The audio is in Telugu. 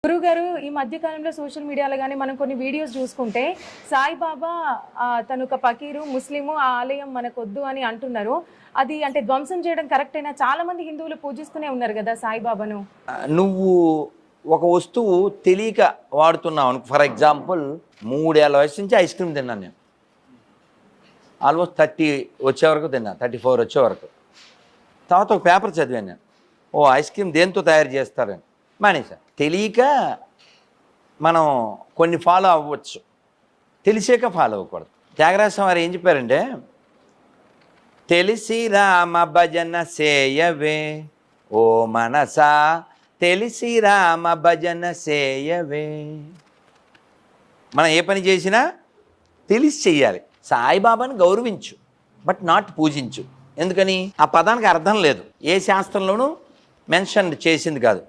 గురుగారు ఈ మధ్య కాలంలో సోషల్ మీడియాలో కానీ మనం కొన్ని వీడియోస్ చూసుకుంటే సాయిబాబా తను ఒక ఫకీరు ముస్లిము ఆ ఆలయం మనకొద్దు అని అంటున్నారు. అది అంటే ధ్వంసం చేయడం కరెక్టేనా? చాలా మంది హిందువులు పూజిస్తూనే ఉన్నారు కదా సాయిబాబాను. నువ్వు ఒక వస్తువు తెలియక వాడుతున్నావు అనుకో. ఫర్ ఎగ్జాంపుల్ 3 ఏళ్ల వయసు నుంచి ఐస్ క్రీమ్ తిన్నాను నేను. ఆల్మోస్ట్ 30 వచ్చే వరకు తిన్నాను, 34 వచ్చే వరకు. తర్వాత ఒక పేపర్ చదివాను నేను, ఐస్ క్రీమ్ దేంతో తయారు చేస్తారని. మానేసా. తెలియక మనం కొన్ని ఫాలో అవ్వచ్చు, తెలిసాక ఫాలో అవ్వకూడదు. త్యాగరాజ వారు ఏం చెప్పారంటే, తెలిసి రామ భజన సేయవే ఓ మనసా, తెలిసి రామ భజన సేయవే. మనం ఏ పని చేసినా తెలిసి చెయ్యాలి. సాయిబాబాని గౌరవించు, బట్ నాట్ పూజించు. ఎందుకని? ఆ పదానికి అర్థం లేదు, ఏ శాస్త్రంలోనూ మెన్షన్ చేసింది కాదు.